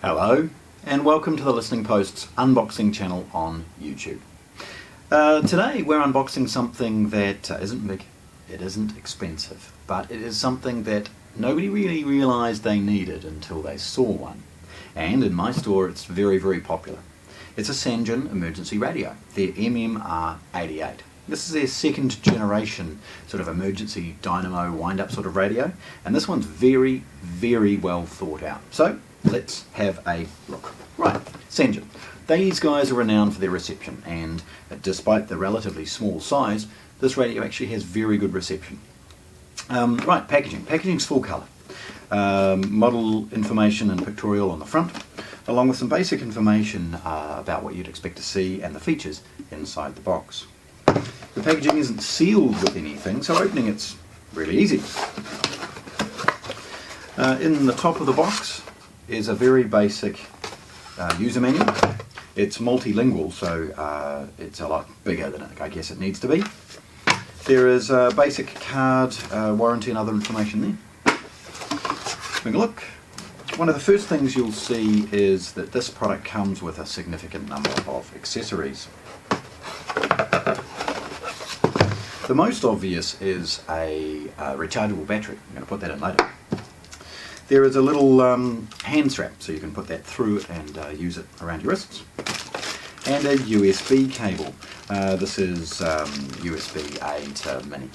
Hello and welcome to the Listening Post's unboxing channel on YouTube. Today we're unboxing something that isn't big, it isn't expensive, but it is something that nobody really realised they needed until they saw one. And in my store it's very, very popular. It's a Sangean emergency radio, their MMR88. This is their second generation sort of emergency dynamo wind-up sort of radio, and this one's very, very well thought out. So let's have a look. Right, Sangean. These guys are renowned for their reception, and despite the relatively small size, this radio actually has very good reception. Right, packaging. Packaging's full colour. Model information and pictorial on the front, along with some basic information about what you'd expect to see and the features inside the box. The packaging isn't sealed with anything, so opening it's really easy. In the top of the box is a very basic user manual. It's multilingual, so it's a lot bigger than I guess it needs to be. There is a basic card, warranty and other information there. Having a look. One of the first things you'll see is that this product comes with a significant number of accessories. The most obvious is a rechargeable battery. I'm going to put that in later. There is a little hand strap, so you can put that through it and use it around your wrists. And a USB cable. This is USB-A to Mini.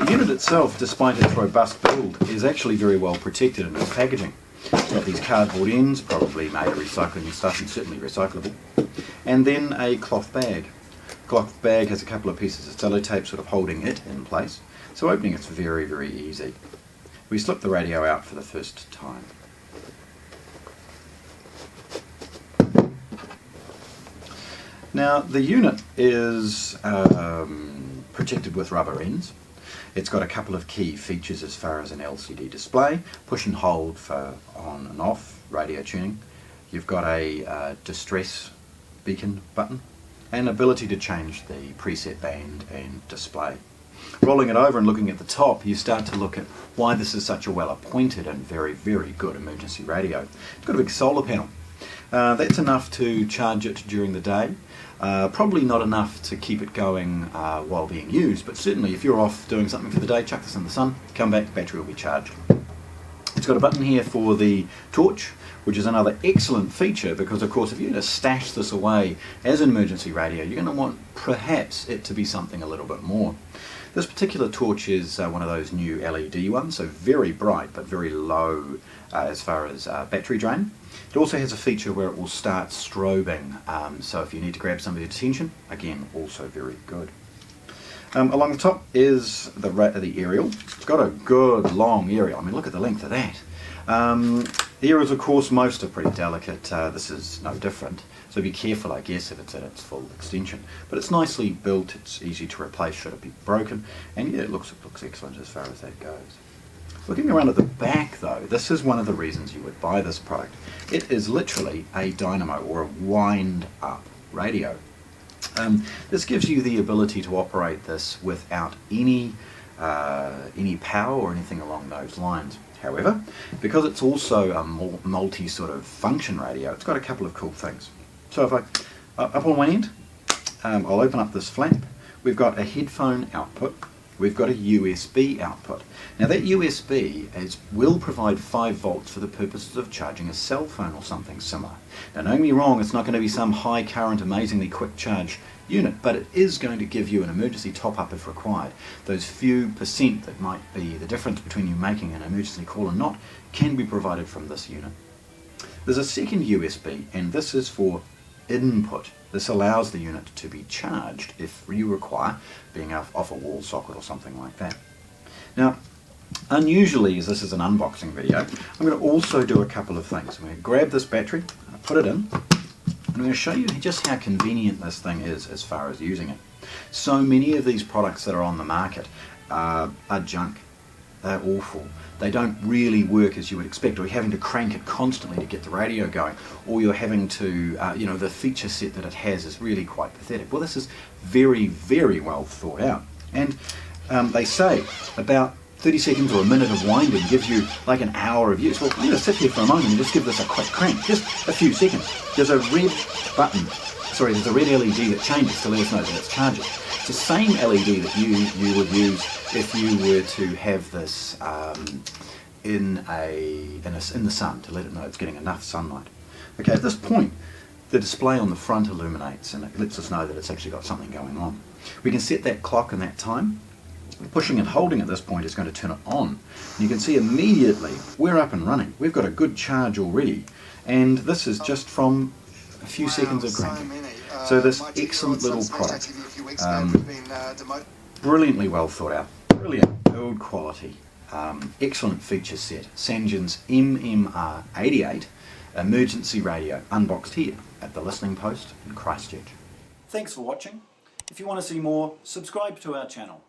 The unit itself, despite its robust build, is actually very well protected in its packaging. It's got these cardboard ends, probably made of recycling stuff and certainly recyclable. And then a cloth bag. The cloth bag has a couple of pieces of sellotape sort of holding it in place, so opening it's very, very easy. We slip the radio out for the first time. Now the unit is protected with rubber ends. It's got a couple of key features as far as an LCD display, push and hold for on and off radio tuning. You've got a distress beacon button and ability to change the preset band and display. Rolling it over and looking at the top, you start to look at why this is such a well-appointed and very, very good emergency radio. It's got a big solar panel. That's enough to charge it during the day. Probably not enough to keep it going while being used, but certainly if you're off doing something for the day, chuck this in the sun, come back, the battery will be charged. It's got a button here for the torch, which is another excellent feature because of course if you're going to stash this away as an emergency radio, you're going to want perhaps it to be something a little bit more. This particular torch is one of those new LED ones, so very bright but very low as far as battery drain. It also has a feature where it will start strobing, so if you need to grab somebody's attention, again, also very good. Along the top is the aerial. It's got a good long aerial. I mean, look at the length of that. The aerials, of course, most are pretty delicate. This is no different. So be careful, I guess, if it's at its full extension. But it's nicely built. It's easy to replace should it be broken. And yeah, it looks excellent as far as that goes. Looking around at the back, though, this is one of the reasons you would buy this product. It is literally a dynamo or a wind-up radio. This gives you the ability to operate this without any power or anything along those lines. However, because it's also a multi sort of function radio, it's got a couple of cool things. So if I, up on one end, I'll open up this flap. We've got a headphone output. We've got a USB output. Now that USB will provide 5 volts for the purposes of charging a cell phone or something similar. Now don't get me wrong, it's not going to be some high current, amazingly quick charge unit, but it is going to give you an emergency top-up if required. Those few percent that might be the difference between you making an emergency call and not can be provided from this unit. There's a second USB, and this is for input. This allows the unit to be charged if you require, being off a wall socket or something like that. Now, unusually, as this is an unboxing video, I'm going to also do a couple of things. I'm going to grab this battery, put it in, and I'm going to show you just how convenient this thing is as far as using it. So many of these products that are on the market are junk. They're awful. They don't really work as you would expect, or you're having to crank it constantly to get the radio going, or you're having to, the feature set that it has is really quite pathetic. Well, this is very, very well thought out. And they say about 30 seconds or a minute of winding gives you like an hour of use. Well, I'm going to sit here for a moment and just give this a quick crank, just a few seconds. There's a red button, there's a red LED that changes to let us know that it's charging. It's the same LED that you would use if you were to have this in the sun, to let it know it's getting enough sunlight. Okay, at this point, the display on the front illuminates and it lets us know that it's actually got something going on. We can set that clock and that time. Pushing and holding at this point is going to turn it on. And you can see immediately we're up and running. We've got a good charge already, and this is just from a few seconds of cranking. So this excellent little product, brilliantly well thought out, brilliant build quality, excellent feature set. Sangean's MMR88 emergency radio, unboxed here at the Listening Post in Christchurch. Thanks for watching. If you want to see more, subscribe to our channel.